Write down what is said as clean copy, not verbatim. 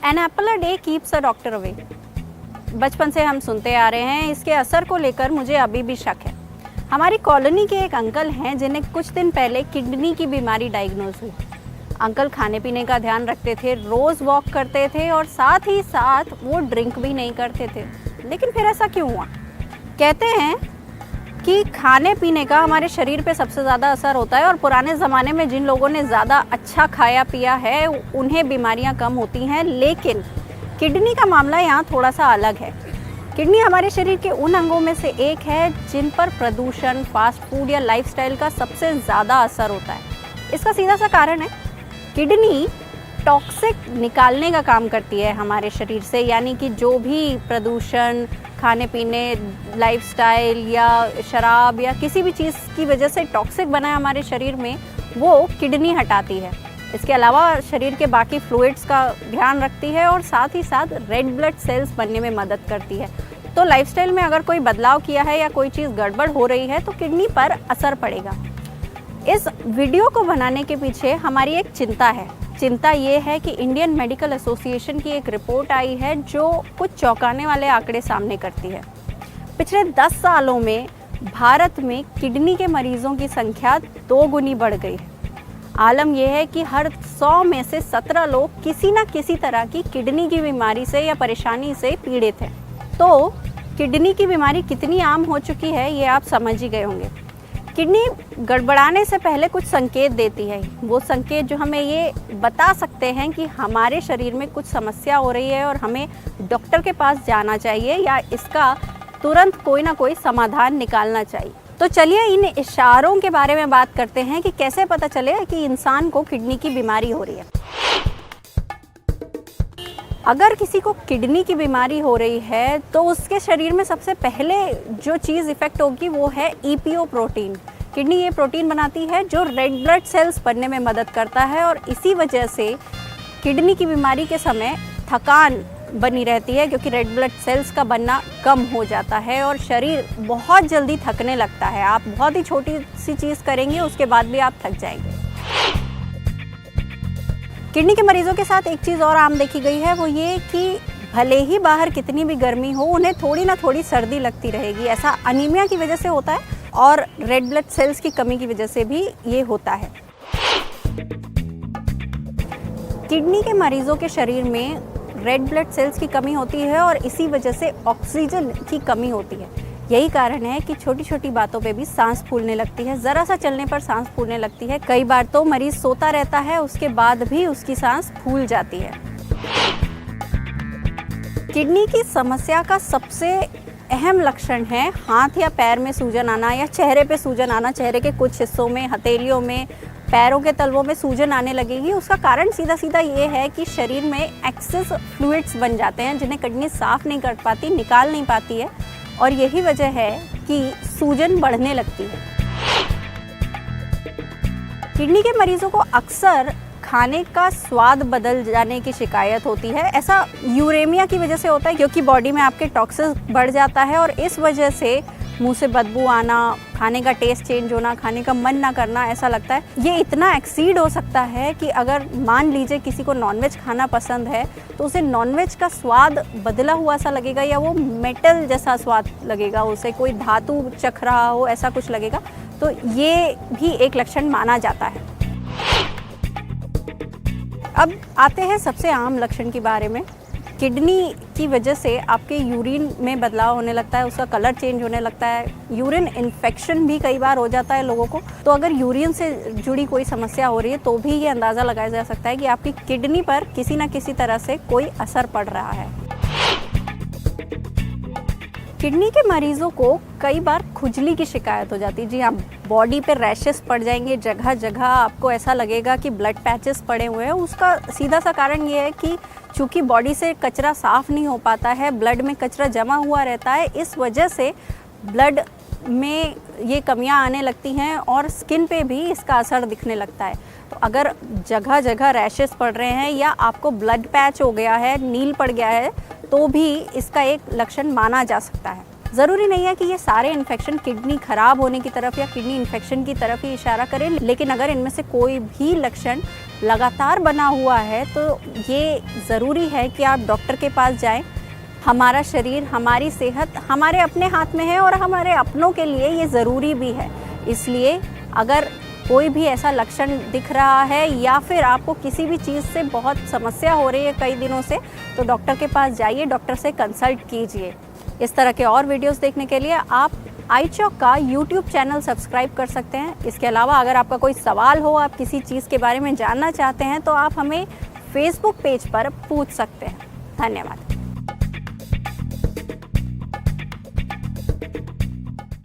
N apple a day keeps a doctor away. बचपन से हम सुनते आ रहे हैं, इसके असर को लेकर मुझे अभी भी शक है। हमारी कॉलोनी के एक अंकल हैं जिन्हें कुछ दिन पहले किडनी की बीमारी डायग्नोज हुई। अंकल खाने पीने का ध्यान रखते थे, रोज़ वॉक करते थे और साथ ही साथ वो ड्रिंक भी नहीं करते थे। लेकिन फिर ऐसा क्यों हुआ? कहते हैं कि खाने पीने का हमारे शरीर पे सबसे ज़्यादा असर होता है और पुराने ज़माने में जिन लोगों ने ज़्यादा अच्छा खाया पिया है उन्हें बीमारियां कम होती हैं। लेकिन किडनी का मामला यहाँ थोड़ा सा अलग है। किडनी हमारे शरीर के उन अंगों में से एक है जिन पर प्रदूषण, फास्ट फूड या लाइफस्टाइल का सबसे ज़्यादा असर होता है। इसका सीधा सा कारण है, किडनी टॉक्सिक निकालने का काम करती है हमारे शरीर से, यानी कि जो भी प्रदूषण, खाने पीने, लाइफस्टाइल या शराब या किसी भी चीज़ की वजह से टॉक्सिक बना है हमारे शरीर में, वो किडनी हटाती है। इसके अलावा शरीर के बाकी फ्लूइड्स का ध्यान रखती है और साथ ही साथ रेड ब्लड सेल्स बनने में मदद करती है। तो लाइफस्टाइल में अगर कोई बदलाव किया है या कोई चीज़ गड़बड़ हो रही है तो किडनी पर असर पड़ेगा। इस वीडियो को बनाने के पीछे हमारी एक चिंता है। चिंता ये है कि इंडियन मेडिकल एसोसिएशन की एक रिपोर्ट आई है जो कुछ चौंकाने वाले आंकड़े सामने करती है। पिछले 10 सालों में भारत में किडनी के मरीजों की संख्या 2 गुनी बढ़ गई है। आलम यह है कि हर 100 में से 17 लोग किसी न किसी तरह की किडनी की बीमारी से या परेशानी से पीड़ित हैं। तो किडनी की बीमारी कितनी आम हो चुकी है ये आप समझ ही गए होंगे। किडनी गड़बड़ाने से पहले कुछ संकेत देती है। वो संकेत जो हमें ये बता सकते हैं कि हमारे शरीर में कुछ समस्या हो रही है और हमें डॉक्टर के पास जाना चाहिए या इसका तुरंत कोई ना कोई समाधान निकालना चाहिए। तो चलिए इन इशारों के बारे में बात करते हैं कि कैसे पता चले कि इंसान को किडनी की बीमारी हो रही है। अगर किसी को किडनी की बीमारी हो रही है तो उसके शरीर में सबसे पहले जो चीज़ इफेक्ट होगी वो है EPO प्रोटीन। किडनी ये प्रोटीन बनाती है जो रेड ब्लड सेल्स बनने में मदद करता है और इसी वजह से किडनी की बीमारी के समय थकान बनी रहती है, क्योंकि रेड ब्लड सेल्स का बनना कम हो जाता है और शरीर बहुत जल्दी थकने लगता है। आप बहुत ही छोटी सी चीज़ करेंगे उसके बाद भी आप थक जाएंगे। किडनी के मरीजों के साथ एक चीज़ और आम देखी गई है, वो ये कि भले ही बाहर कितनी भी गर्मी हो उन्हें थोड़ी ना थोड़ी सर्दी लगती रहेगी। ऐसा अनीमिया की वजह से होता है और रेड ब्लड सेल्स की कमी की वजह से भी ये होता है। किडनी के मरीजों के शरीर में रेड ब्लड सेल्स की कमी होती है और इसी वजह से ऑक्सीजन की कमी होती है। यही कारण है कि छोटी छोटी बातों पे भी सांस फूलने लगती है। ज़रा सा चलने पर सांस फूलने लगती है। कई बार तो मरीज सोता रहता है, उसके बाद भी उसकी सांस फूल जाती है। किडनी की समस्या का सबसे अहम लक्षण है हाथ या पैर में सूजन आना या चेहरे पे सूजन आना। चेहरे के कुछ हिस्सों में, हथेलियों में, पैरों के तलवों में सूजन आने लगेगी। उसका कारण सीधा सीधा ये है कि शरीर में एक्सेस फ्लूइड्स बन जाते हैं जिन्हें किडनी साफ नहीं कर पाती, निकाल नहीं पाती है और यही वजह है कि सूजन बढ़ने लगती है। किडनी के मरीजों को अक्सर खाने का स्वाद बदल जाने की शिकायत होती है। ऐसा यूरेमिया की वजह से होता है, क्योंकि बॉडी में आपके टॉक्सिन्स बढ़ जाता है और इस वजह से मुंह से बदबू आना, खाने का टेस्ट चेंज होना, खाने का मन ना करना, ऐसा लगता है। ये इतना एक्सीड हो सकता है कि अगर मान लीजिए किसी को नॉनवेज खाना पसंद है तो उसे नॉनवेज का स्वाद बदला हुआ सा लगेगा या वो मेटल जैसा स्वाद लगेगा, उसे कोई धातु चख रहा हो ऐसा कुछ लगेगा। तो ये भी एक लक्षण माना जाता है। अब आते हैं सबसे आम लक्षण के बारे में। किडनी की वजह से आपके यूरिन में बदलाव होने लगता है, उसका कलर चेंज होने लगता है। यूरिन इन्फेक्शन भी कई बार हो जाता है लोगों को। तो अगर यूरिन से जुड़ी कोई समस्या हो रही है तो भी ये अंदाज़ा लगाया जा सकता है कि आपकी किडनी पर किसी न किसी तरह से कोई असर पड़ रहा है। किडनी के मरीजों को कई बार खुजली की शिकायत हो जाती है। जी हाँ, बॉडी पे रैशेस पड़ जाएंगे, जगह जगह आपको ऐसा लगेगा कि ब्लड पैचेस पड़े हुए हैं। उसका सीधा सा कारण ये है कि चूँकि बॉडी से कचरा साफ़ नहीं हो पाता है, ब्लड में कचरा जमा हुआ रहता है, इस वजह से ब्लड में ये कमियां आने लगती हैं और स्किन पे भी इसका असर दिखने लगता है। तो अगर जगह जगह रैशेस पड़ रहे हैं या आपको ब्लड पैच हो गया है, नील पड़ गया है, तो भी इसका एक लक्षण माना जा सकता है। ज़रूरी नहीं है कि ये सारे इन्फेक्शन किडनी खराब होने की तरफ या किडनी इन्फेक्शन की तरफ ही इशारा करें, लेकिन अगर इनमें से कोई भी लक्षण लगातार बना हुआ है तो ये ज़रूरी है कि आप डॉक्टर के पास जाएं। हमारा शरीर, हमारी सेहत हमारे अपने हाथ में है और हमारे अपनों के लिए ये ज़रूरी भी है। इसलिए अगर कोई भी ऐसा लक्षण दिख रहा है या फिर आपको किसी भी चीज़ से बहुत समस्या हो रही है कई दिनों से, तो डॉक्टर के पास जाइए, डॉक्टर से कंसल्ट कीजिए। इस तरह के और वीडियोस देखने के लिए आप iChowk का YouTube चैनल सब्सक्राइब कर सकते हैं। इसके अलावा अगर आपका कोई सवाल हो, आप किसी चीज़ के बारे में जानना चाहते हैं, तो आप हमें Facebook पेज पर पूछ सकते हैं। धन्यवाद।